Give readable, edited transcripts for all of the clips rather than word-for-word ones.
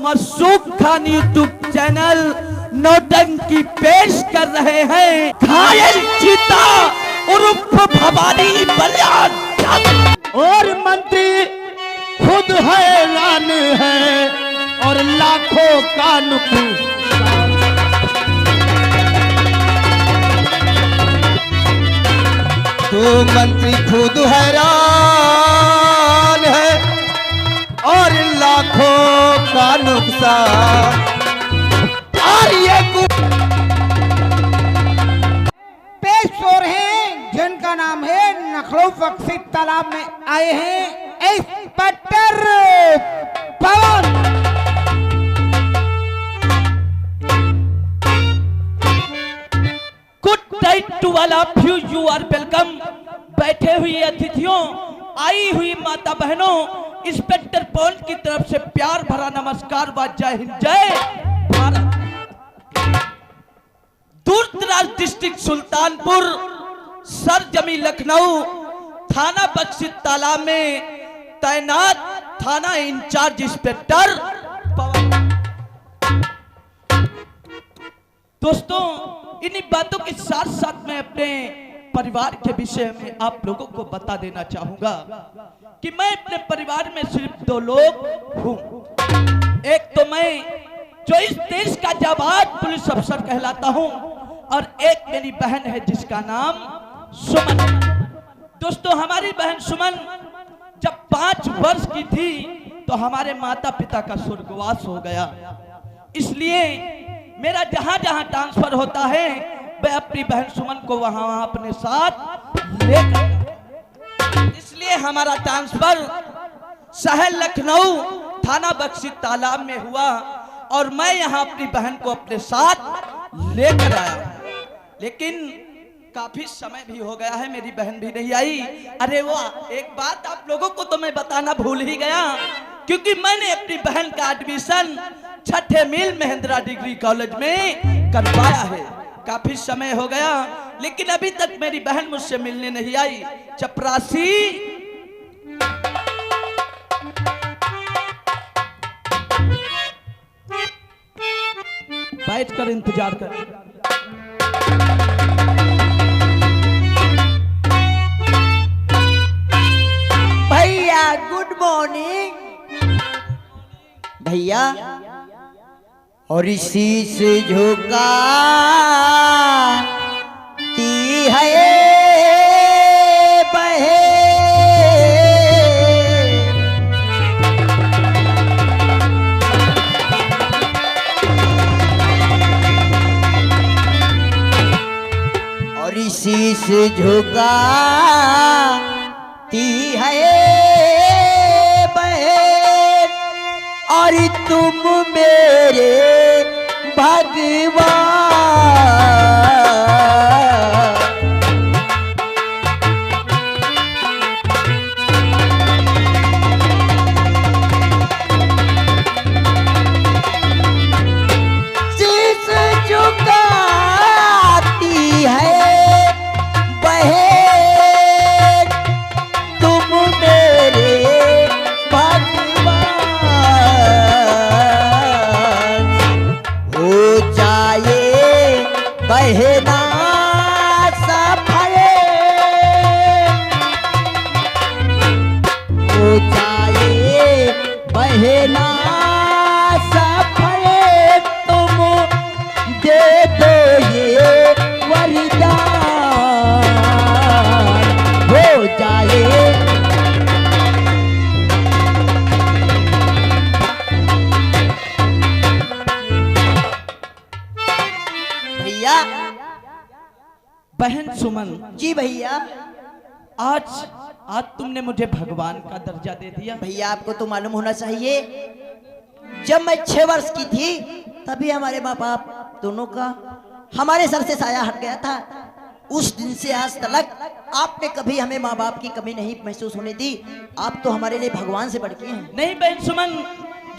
मशूक Khan YouTube channel नौटंकी पेश कर रहे हैं घायल चीता उर्फ भवानी बलियान और मंत्री खुद हैरान है और लाखों का नुकसान। तो मंत्री खुद हैरान है और लाखों का नुकसान। और ये पेश हो रहे हैं जिनका नाम है नखलो बख्शी तालाब में आए हैं inspector Pavan. Good night to all of you, you are welcome. बैठे हुए अतिथियों, आई हुई माता बहनों, इंस्पेक्टर पवन की तरफ से प्यार भरा नमस्कार व जय हिंद जय भारत। दूर दराज डिस्ट्रिक्ट सुल्तानपुर, सरजमी लखनऊ, थाना बख्शी तालाब में तैनात थाना इंचार्ज इंस्पेक्टर पवन। दोस्तों, इन्हीं बातों के साथ साथ मैं अपने परिवार के विषय में आप लोगों को बता देना चाहूंगा कि मैं अपने परिवार में सिर्फ दो लोग हूं। एक तो मैं जो इस देश का जाबाज पुलिस अफसर कहलाता हूं, और एक मेरी बहन है जिसका नाम सुमन। दोस्तों, हमारी बहन सुमन जब 5 वर्ष की थी तो हमारे माता पिता का स्वर्गवास हो गया। इसलिए मेरा जहां जहां ट्रांसफर होता है मैं अपनी बहन सुमन को वहां अपने साथ लेकर, इसलिए हमारा ट्रांसफर शहर लखनऊ थाना बख्शी तालाब में हुआ और मैं यहां अपनी बहन को अपने साथ लेकर आया। लेकिन काफी समय भी हो गया है, मेरी बहन भी नहीं आई। अरे वाह, एक बात आप लोगों को तो मैं बताना भूल ही गया, क्योंकि मैंने अपनी बहन का एडमिशन 6ठे मील महिंद्रा डिग्री कॉलेज में करवाया है। काफी समय हो गया, लेकिन अभी तक मेरी बहन मुझसे मिलने नहीं आई। चपरासी, बैठकर इंतजार कर। भैया गुड मॉर्निंग भैया। और इसी से झुका ती है बहे, और इसी से झुका ती है बहे, और तुम मेरे भगवान। शीश झुकाती है बहे, तुम मेरे भगवान। हो जाए बहना सफल, हो जाए बहना सफल, तुम दे दो ये वरदान। हो जाए भैया। बहन सुमन जी भैया। आज तुमने मुझे भगवान का दर्जा दे दिया। भैया आपको तो मालूम होना चाहिए, जब मैं 6 वर्ष की थी तभी हमारे माँ बाप दोनों का हमारे सर से साया हट गया था। उस दिन से आज तक आपने कभी हमें माँ बाप की कमी नहीं महसूस होने दी। आप तो हमारे लिए भगवान से बढ़ के हैं। नहीं बहन सुमन,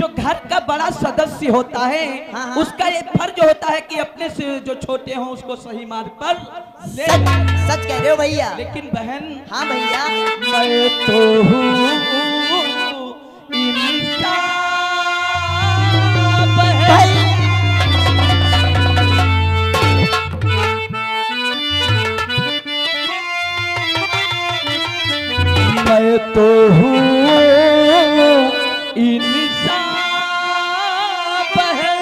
जो घर का बड़ा सदस्य होता है, हाँ। उसका ये फर्ज होता है कि अपने से जो छोटे हों उसको सही मार्ग पर ले। सच कह रहे हो भैया। लेकिन बहन, हाँ भैया। मैं तो हूँ इंसान, तो हूँ इंसान है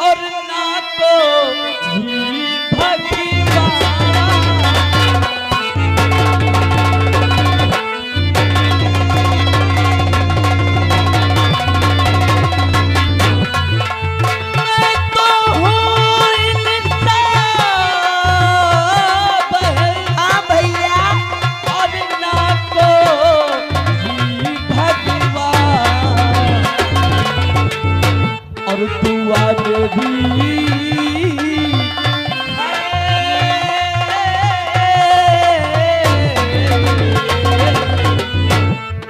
और ना कोई भगवान। मैं तो हूँ इंसान है हाँ भैया, और ना कोई भगवान। और दुआ भी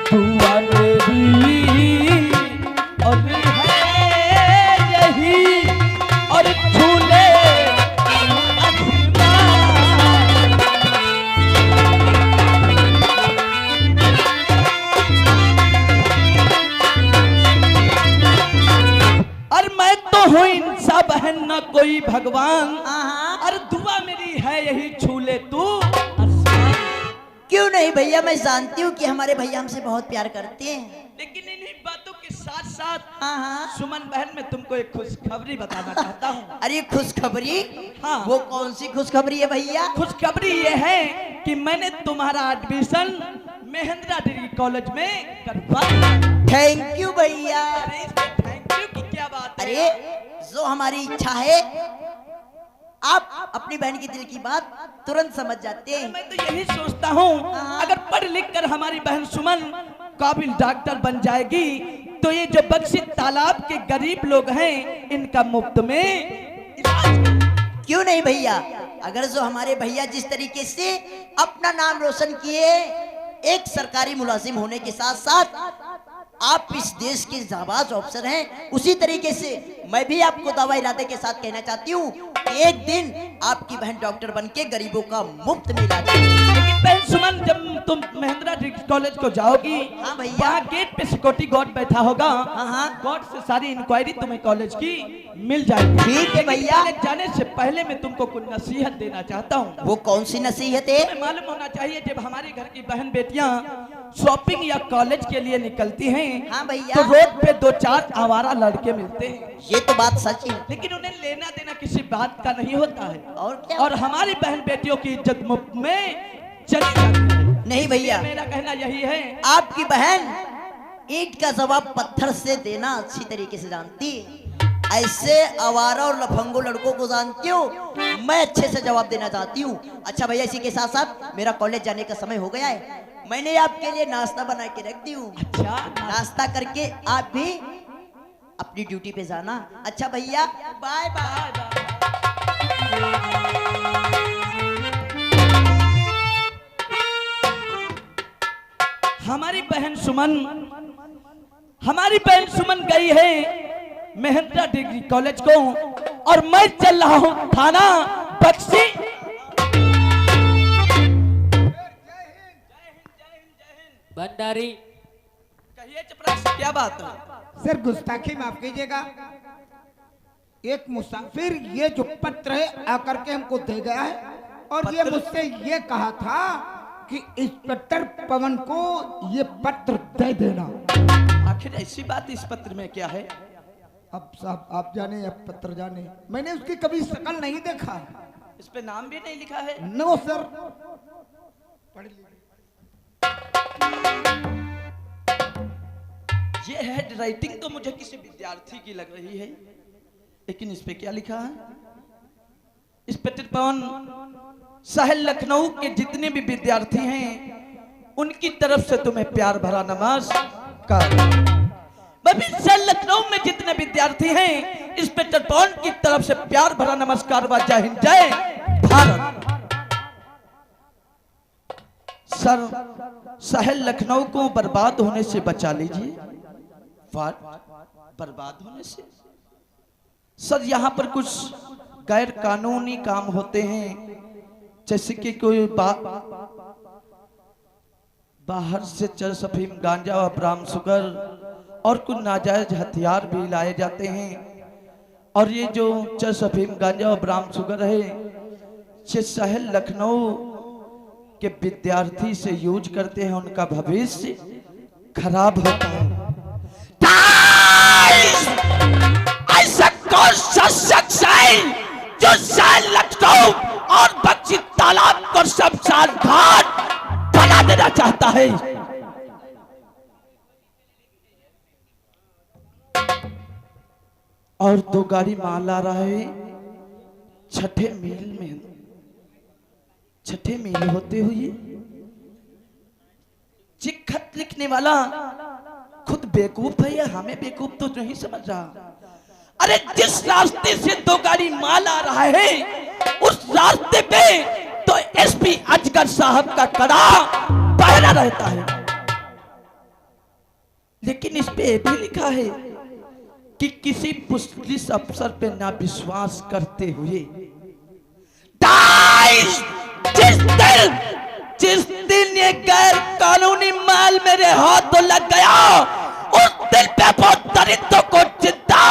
दुआ भी और है यही और झूले आसमान। और मैं तो हूँ इंसान बहन न कोई भगवान। हाँ। और दुआ मेरी है यही छूले तू। क्यों नहीं भैया, मैं जानती हूँ कि हमारे भैया हमसे बहुत प्यार करते हैं। लेकिन इन्हीं बातों के साथ साथ हाँ। सुमन बहन मैं तुमको एक खुशखबरी बताना चाहता हूँ। अरे खुशखबरी? हाँ। वो कौन सी खुशखबरी है भैया? खुशखबरी ये है कि मैंने तुम्हारा एडमिशन महेंद्रा डिग्री कॉलेज में करवा दिया। थैंक यू भैया। अरे इसमें थैंक यू की क्या बात है? अरे जो हमारी इच्छा है आप अपनी बहन की दिल की बात तुरंत समझ जाते हैं। मैं तो यही सोचता हूँ अगर पढ़ लिख कर हमारी बहन सुमन काबिल डॉक्टर बन जाएगी तो ये जो बक्सी तालाब के गरीब लोग हैं इनका मुफ्त में इलाज। क्यों नहीं भैया, अगर जो हमारे भैया जिस तरीके से अपना नाम रोशन किए एक सरकारी मुलाजिम होने के साथ साथ आप इस देश के जाबाज अफसर हैं, उसी तरीके से मैं भी आपको दावा इरादे के साथ कहना चाहती हूँ कि एक दिन आपकी बहन डॉक्टर बनके गरीबों का मुफ्त में इलाज करेगी। लेकिन बहन सुमन जब तुम महेंद्रा डिग्री कॉलेज को जाओगी हाँ भैया। वहाँ गेट पे सिक्योरिटी गार्ड बैठा होगा। हाँ। गार्ड से सारी इंक्वायरी तुम्हें कॉलेज की मिल जाएगी। ठीक है लेकिन भैया। कॉलेज जाने से पहले मैं तुमको कुछ नसीहत देना चाहता हूँ। वो कौन सी नसीहत है? तुम्हें मालूम होना चाहिए जब हमारे घर की बहन बेटियां शॉपिंग या कॉलेज के लिए निकलती हैं हाँ भैया। तो रोड पे 2-4 आवारा लड़के मिलते हैं, ये तो बात सच है। लेकिन उन्हें लेना देना किसी बात का नहीं होता है और क्या? और हमारी बहन बेटियों की इज्जत मुफ्त में चली जाती है। नहीं भैया, मेरा कहना यही है। आपकी बहन ईंट का जवाब पत्थर से देना अच्छी तरीके से जानती है। ऐसे आवारा और लफंगो लड़कों को जानती हूँ, मैं अच्छे से जवाब देना चाहती हूँ। अच्छा भैया, इसी के साथ साथ मेरा कॉलेज जाने का समय हो गया है, मैंने आपके लिए नाश्ता बना के रख दी हूँ। अच्छा नाश्ता करके आप भी अपनी ड्यूटी पे जाना। अच्छा भैया, बाय बाय। हमारी बहन सुमन गई है महेंद्रा डिग्री कॉलेज को और मैं चल रहा हूँ थाना बक्सी। भंडारी कहिए चपरासी, क्या बात है? सर गुस्ताखी माफ कीजिएगा, एक मुसाफिर ये जो पत्र है आकर के हमको दे गया है और ये पत्र? मुझसे ये कहा था कि इंस्पेक्टर पवन को ये पत्र दे देना। आखिर ऐसी बात इस पत्र में क्या है? अब साहब आप जाने या पत्र जाने, मैंने उसकी कभी शकल नहीं देखा। इस पे नाम भी नहीं लिखा है। नो सर, पढ़ लीजिए। ये हैंड राइटिंग तो मुझे किसी विद्यार्थी की लग रही है, लेकिन इस पे क्या लिखा है? इंस्पेक्टर पवन शहर लखनऊ के जितने भी विद्यार्थी हैं उनकी तरफ से तुम्हें प्यार भरा नमस्कार। शहर लखनऊ में जितने विद्यार्थी हैं इंस्पेक्टर पवन की तरफ से प्यार भरा नमस्कार व जय हिंद जय भारत। सर, शहर लखनऊ को बर्बाद होने से बचा लीजिए। बर्बाद होने से? सर, यहाँ पर कुछ गैर कानूनी काम होते हैं, जैसे कि कोई बाहर से चरस अफीम गांजा और ब्राह्म शुगर और कुछ नाजायज हथियार भी लाए जाते हैं। और ये जो चरस अफीम गांजा और ब्राह्म शुगर है ये शहर लखनऊ कि विद्यार्थी से यूज करते हैं उनका भविष्य खराब होता है। ऐसा कौन सा शख्स है जो शायद लखनऊ और बख्शी तालाब को शमशान घाट बना देना चाहता है? और 2 गाड़ी माल आ रहा है छठे मील होते हुए। जी खत लिखने वाला खुद बेवकूफ है या हमें बेवकूफ तो नहीं समझ रहा। अरे जिस रास्ते से 2 गाड़ी माल आ रहा है उस रास्ते पे तो एसपी अजगर साहब का कड़ा पहरा रहता है, लेकिन इस पे भी लिखा है कि किसी पुलिस अफसर पे ना विश्वास करते हुए जिस दिन ये गैर कानूनी माल मेरे हाथों लग गया उस दिन पे बहुत दरिद्रों को जिंदा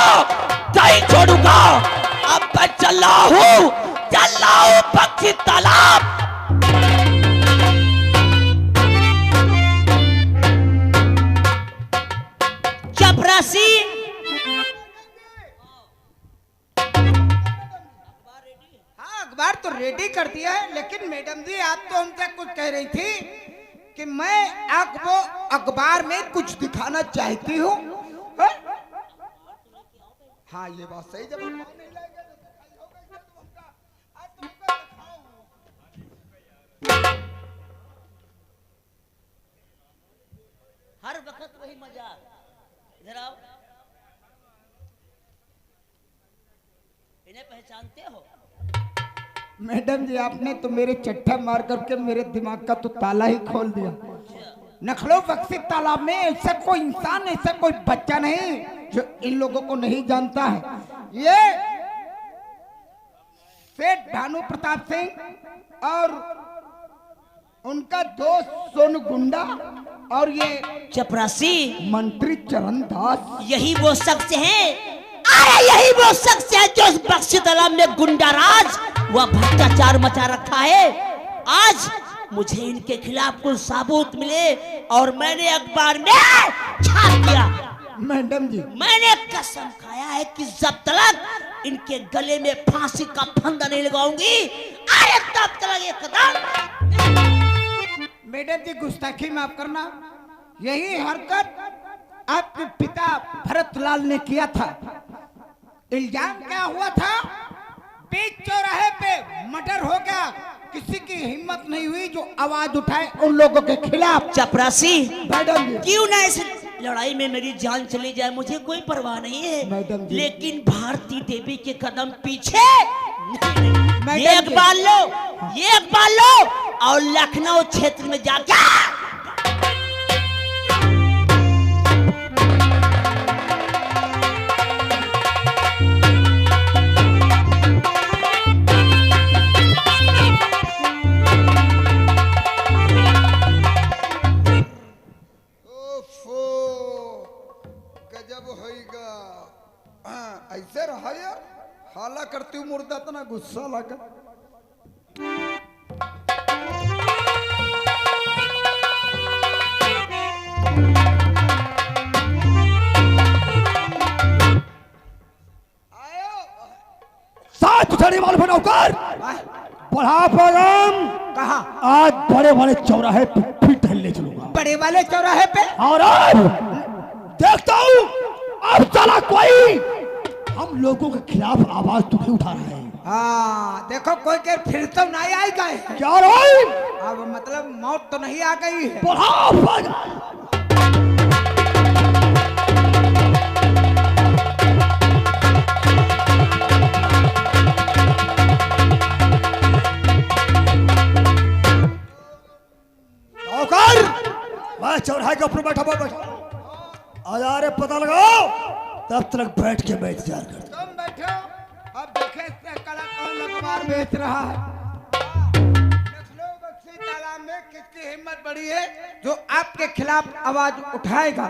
नहीं छोड़ूंगा। अब मैं चल रहा हूँ बख्शी तालाब। चपरासी अखबार तो रेडी कर दिया है, लेकिन मैडम जी आप तो हमसे कुछ कह रही थी कि मैं आपको अखबार में कुछ दिखाना चाहती हूँ। हाँ ये बात सही, जब अखबार नहीं लाएगा तो दिखाई होगा इधर तो हमका, आज तो हमका दिखाओ। हर वक्त वही मजाक। इधर आओ, इन्हें पहचानते हो? मैडम जी आपने तो मेरे चट्टा मार करके मेरे दिमाग का तो ताला ही खोल दिया। नखलो बख्शी तालाब में ऐसा कोई इंसान, ऐसा कोई बच्चा नहीं जो इन लोगों को नहीं जानता है। ये सेठ भानु प्रताप सिंह और उनका दोस्त सोनू गुंडा और ये चपरासी मंत्री चरण दास, यही वो शख्स है। अरे यही वो शख्स है जो इस बख्शी तालाब में गुंडाराज व भ्रष्टाचार मचा रखा है। आज मुझे इनके खिलाफ कुछ सबूत मिले और मैंने अखबार में छाप दिया। मैडम जी मैंने कसम खाया है कि जब तक इनके गले में फांसी का फंदा नहीं लगाऊंगी, अरे तब तक ये कदम। मैडम जी गुस्ताखी माफ करना, यही हरकत आपके पिता भरतलाल ने किया था। इल्जाम क्या हुआ था? बीच चौराहे पे मर्डर हो गया, किसी की हिम्मत नहीं हुई जो आवाज उठाए उन लोगों के खिलाफ। चपरासी मैडम जी क्यों ना इस लड़ाई में मेरी जान चली जाए, मुझे कोई परवाह नहीं है, मैडम जी। लेकिन भारती देवी के कदम पीछे ये अखबार लो, ये अखबार लो और लखनऊ क्षेत्र में जाकर ऐसे रहा यार, हाला करती हूँ मुर्दा इतना गुस्सा लगा। साथ छड़ी माल बनौकर बढ़ा पैगाम कहा? आज बड़े बड़े चौराहे पे फिर टहलने चलूंगा। बड़े वाले चौराहे पे? और अब देखता हूँ अब चला कोई हम लोगों के खिलाफ आवाज तो नहीं उठा रहा है। हाँ देखो कोई के फिर तो नहीं आएगा। क्या रोई? अब मतलब मौत तो नहीं आ गई है। बढ़ा पैगाम मैं चौराहे के ऊपर बैठा आ रे पता लगाओ, तब तक बैठ के मैं इंतजार कर। तुम बैठो, अब देखे इससे कला कौन अखबार बेच रहा है। लखनऊ बख्शी तालाब में किसकी हिम्मत बड़ी है जो आपके खिलाफ आवाज उठाएगा?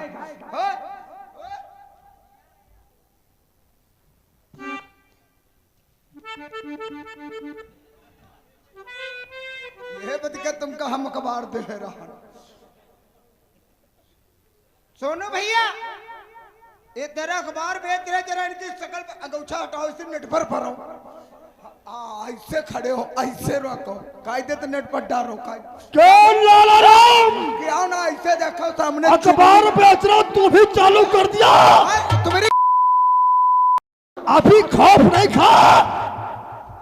हो? ये बत के तुमका हम अखबार दे रहा। सोनू भैया ये तेरा अखबार बेच रहे जरा इनकी शकल पे अगौछा हटाओ इसे नेट पर भरो। ऐसे खड़े हो ऐसे रखो कायदे तो नेट पर डालो क्यों लाला राम क्या ना ऐसे देखो सामने अखबार बेच रहा तू भी चालू कर दिया। तुम्हारी अभी खौफ नहीं खा।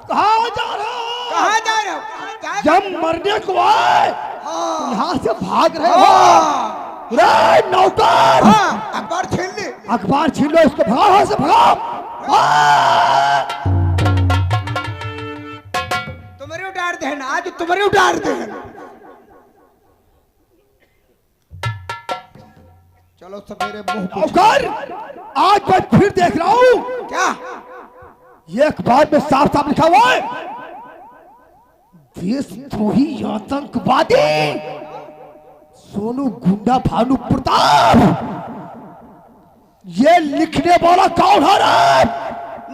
कहाँ जा रहे हो? कहाँ जा रहे हो? जब मरने को आए हाँ यहाँ से भाग रहे हो। हाँ रे नौकर हाँ अखबार छीन ली। अखबार छीन लो इसको भगाओ यहाँ से भगाओ। तुम्हारी उतार देना आज तुम्हारी उतार देना। चलो सवेरे मुंह पे नौकर आज मैं फिर देख रहा हूँ क्या ये अखबार में साफ साफ लिखा हुआ है देशद्रोही आतंकवादी सोनू गुंडा भानु प्रताप। ये लिखने वाला कौन है रे?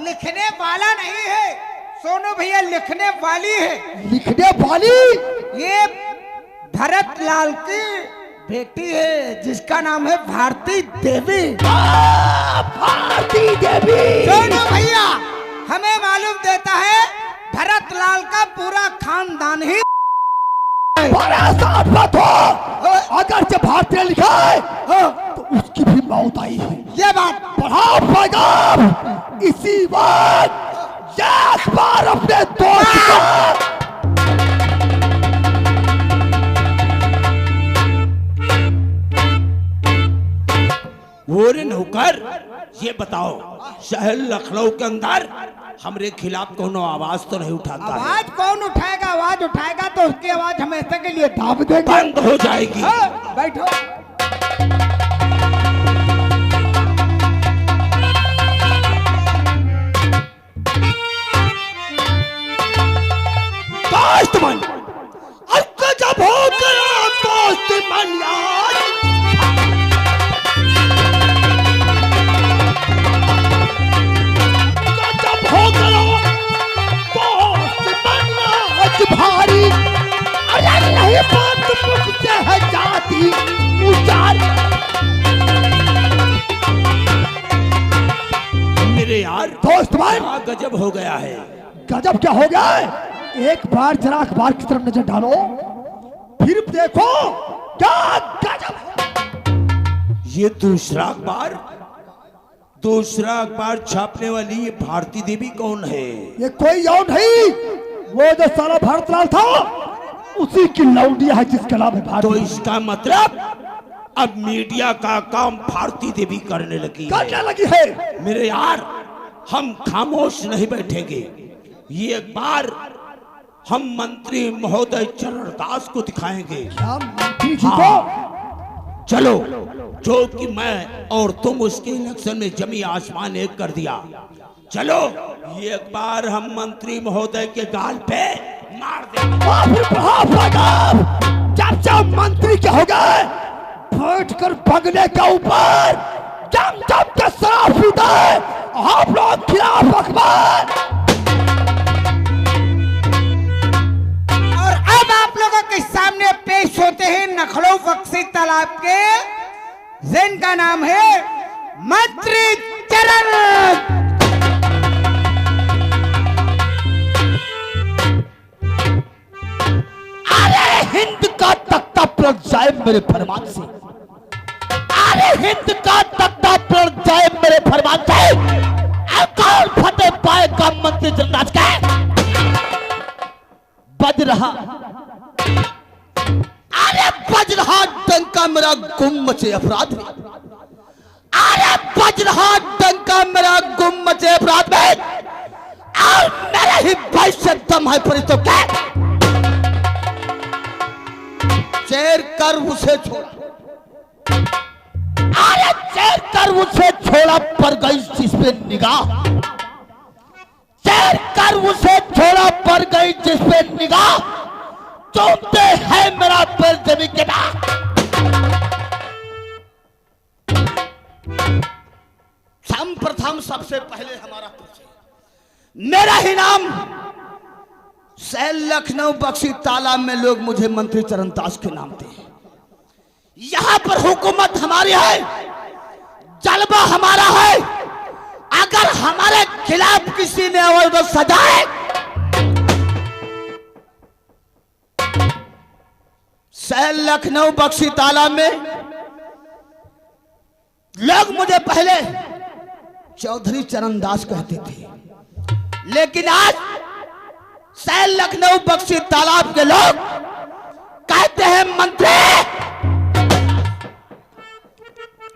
लिखने वाला नहीं है सोनू भैया लिखने वाली है। लिखने वाली ये भरत लाल की बेटी है जिसका नाम है भारती देवी। भारती देवी। सोनू भैया हमें मालूम देता है भरत लाल का पूरा खानदान ही परेशान मत हो। अगर जब भारतीय लिखा है तो उसकी भी मौत आई है। ये बात बढ़ाओ पैगाम इसी वक्त ये अखबार अपने दोस्त को ओरे नौकर ये बताओ शहर लखनऊ के अंदर हमरे खिलाफ कोनो आवाज तो नहीं उठाता है? आवाज कौन उठाएगा? आवाज उठाएगा तो उसकी आवाज हमेशा के लिए दाब देंगे। बंद हो जाएगी। बैठो दोस्त मन अब जब हो गया दोस्त मन यार जब हो गया दोस्त मन आज भारी। अरे नहीं बात मुख से है जाती उचार। मेरे यार दोस्त मन क्या गजब हो गया है। गजब क्या हो गया है? एक बार जरा अखबार की तरफ नजर डालो फिर देखो क्या गजब। ये दूसरा अखबार छापने वाली ये भारती देवी कौन है? ये कोई और नहीं वो जो साला भरतलाल था उसी की लौंडिया है जिसका नाम है तो भारती। इसका मतलब अब मीडिया का काम भारती देवी करने लगी है। करने लगी है। मेरे यार हम खामोश नहीं बैठेंगे। ये अखबार हम मंत्री महोदय चरणदास को दिखाएंगे। क्या मंत्री जी को? चलो जो कि मैं और तुम उसके इलेक्शन में जमी आसमान एक कर दिया। चलो ये अखबार हम मंत्री महोदय के गाल पे मार देंगे। जब जब मंत्री क्या हो गए बैठ कर बगले के ऊपर जम जम के शराब पीता है आप लोग खिलाफ अखबार। और अब आप लोगों के सामने पेश होते हैं नखलो बक्सी तालाब के जिनका नाम है मंत्री चरण। अरे हिंद का तख्ता पलट जाए मेरे फरमान से। अरे हिंद का तख्ता पलट जाए मेरे फरमान से। कौन फतेह पाएगा मंत्री जनराज का? बज रहा अरे बज रहा डंका मेरा गुम मचे अपराध में। अरे बज रहा डंका मेरा गुम मचे अपराध में और मेरे ही भाई से दम है पर तो क्या चेर कर उसे छोड़ा। अरे चेर कर उसे छोड़ा पर गई जिस पे निगाह। चेर कर उसे छोड़ा पर गई जिस पे निगाह चूमते हैं मेरा पैर जमीन के बाद। सर्वप्रथम सबसे पहले हमारा परिचय। मेरा ही नाम शहर लखनऊ बक्सी तालाब में लोग मुझे मंत्री चरणदास के नाम थे। यहां पर हुकूमत हमारी है, जलवा हमारा है। अगर हमारे खिलाफ किसी ने आवाज तो सजाए, शहर लखनऊ बक्सी तालाब में लोग मुझे पहले चौधरी चरणदास कहते थे, लेकिन आज शहर लखनऊ बक्सी तालाब के लोग कहते हैं मंत्री।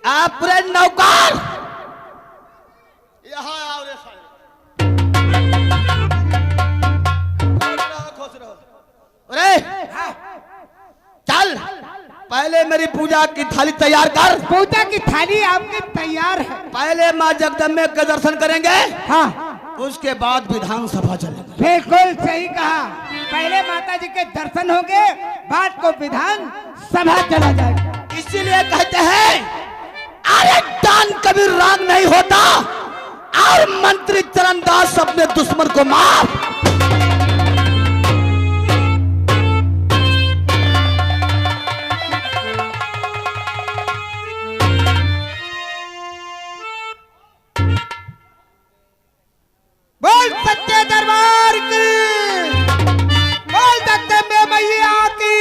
आप पूरे नौकर यहां आओ रे साले, खुश रहो। अरे चल पहले मेरी पूजा की थाली तैयार कर। पूजा की थाली आपकी तैयार है। पहले मां जगदम्बे के दर्शन करेंगे, हाँ उसके बाद विधानसभा चलेंगे। बिल्कुल सही कहा। पहले माता जी के दर्शन होंगे, बाद को विधान सभा चला जाएगा। इसीलिए कहते हैं अरे दान कभी राग नहीं होता, और मंत्री चरणदास अपने दुश्मन को मार। बोल सच्चे दरबार की, बोल जगदम्बे मैया की।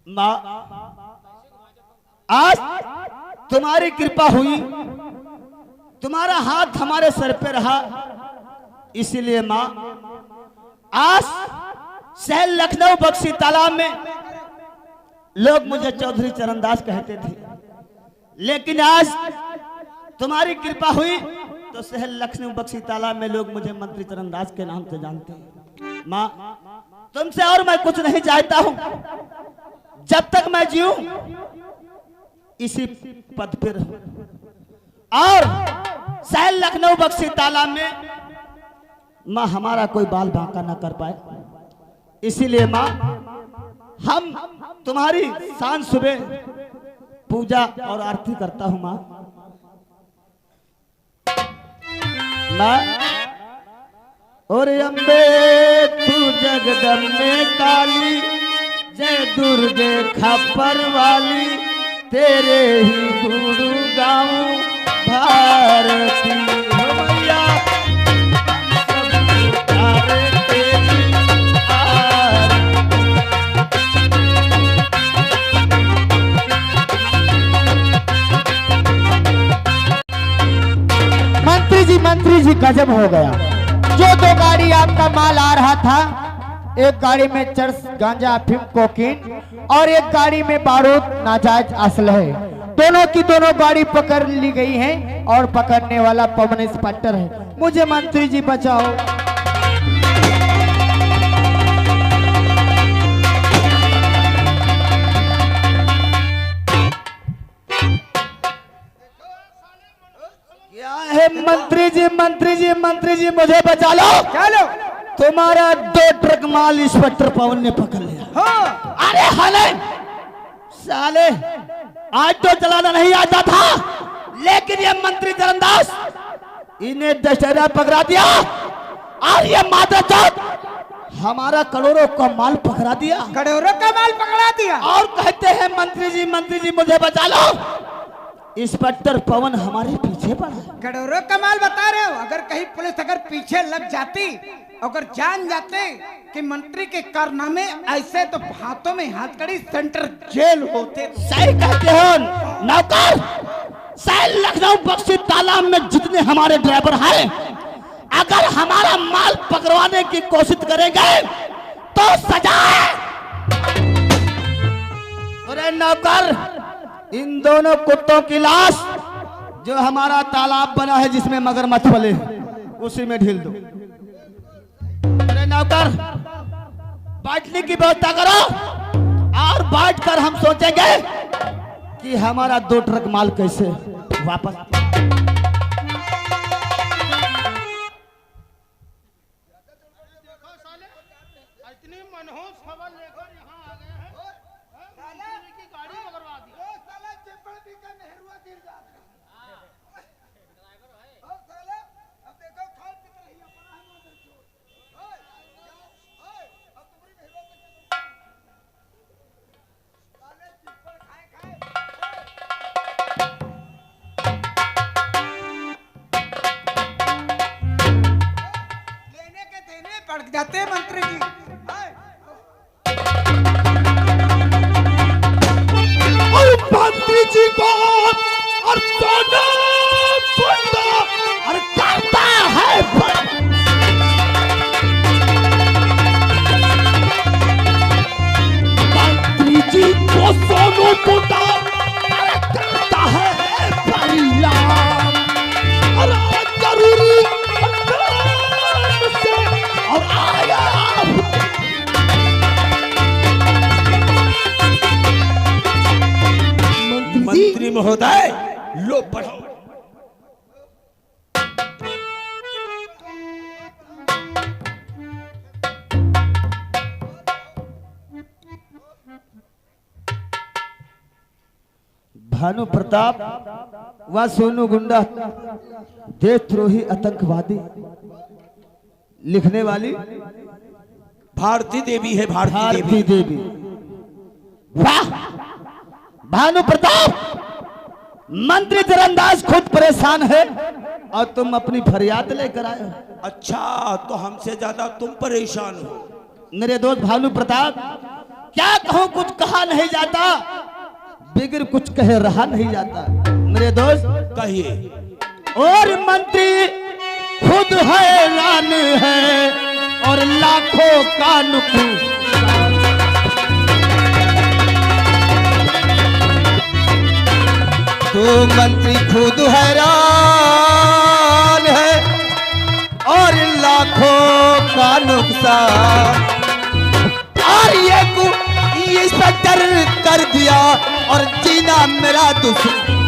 माँ, आज तुम्हारी कृपा हुई, तुम्हारा हाथ हमारे सर पे रहा, इसीलिए माँ आज शहर लखनऊ बक्सी तालाब में लोग मुझे चौधरी चरणदास कहते थे, लेकिन आज तुम्हारी कृपा हुई तो शहर लखनऊ बक्सी तालाब में लोग मुझे मंत्री चरणदास के नाम से जानते हैं। माँ, तुमसे और मैं कुछ नहीं चाहता हूं, जब तक मैं जीऊं इसी पद पर रहूं, और शहर लखनऊ बक्सी तालाब में मां हमारा कोई बाल बांका ना कर पाए। इसीलिए मां हम तुम्हारी शान सुबह पूजा और आरती करता हूं। मां और अम्बे तू जगदम्बे काली, जय दुर्गे खप्पर वाली, तेरे ही गुरु गाऊं भारती हो मैया। मंत्री जी गजब हो गया। जो दो गाड़ी आपका माल आ रहा था, एक गाड़ी में चरस गांजा अफीम कोकीन और एक गाड़ी में बारूद नाजायज असलहे, दोनों की दोनों गाड़ी पकड़ ली गई है और पकड़ने वाला पवन इंस्पेक्टर है। मुझे मंत्री जी बचाओ। क्या है मंत्री जी मुझे बचा लो। चलो तुम्हारा 2 ट्रक माल इंस्पेक्टर पवन ने पकड़ लिया। हाँ। अरे हले साले, आज तो चलाना नहीं आता था, लेकिन ये मंत्री चरणदास इन्हें दशहरा पकड़ा दिया, और ये माता चौथ हमारा करोड़ों का माल पकड़ा दिया। करोड़ों का माल पकड़ा दिया और कहते हैं मंत्री जी मुझे बचा लो। इंस्पेक्टर पवन हमारे पीछे पड़ा। करोड़ों का माल बता रहे हो। अगर कहीं पुलिस अगर पीछे लग जाती, अगर जान जाते कि मंत्री के कारनामे ऐसे, तो हाथों में हाथकड़ी सेंटर जेल होते। सही कहते हो नौकर। शहर लखनऊ बक्सी तालाब में जितने हमारे ड्राइवर हैं, अगर हमारा माल पकड़वाने की कोशिश करेंगे तो सजा है। अरे नौकर, इन दोनों कुत्तों की लाश जो हमारा तालाब बना है जिसमें मगरमच्छ पले, उसी में ढील दो। अरे नौकर, बैठने की व्यवस्था करो, और बैठकर हम सोचेंगे कि हमारा 2 ट्रक माल कैसे वापस। लग जाते हैं मंत्री जी। और मंत्री जी को और सोना बुंदा और करता है मंत्री जी को सोनू बुंदा और करता है परिलाम और जरूरी से और आया मंत्री महोदय लो पढ़ो। भानु प्रताप व सोनू गुंडा देशद्रोही आतंकवादी। लिखने वाली भारती देवी है, भारती भारती देवी। देवी। वाह भानु प्रताप, मंत्री धरमदास खुद परेशान है और तुम अपनी फरियाद लेकर आए हो। अच्छा, तो हमसे ज्यादा तुम परेशान हो। मेरे दोस्त भानु प्रताप, क्या कहूं, कुछ कहा नहीं जाता, बिगर कुछ कह रहा नहीं जाता। मेरे दोस्त कहिए। और मंत्री खुद हैरान है और लाखों का नुकसान। तो मंत्री खुद हैरान है और लाखों का नुकसान। और ये इंस्पेक्टर कर दिया और जीना मेरा दुश्मन।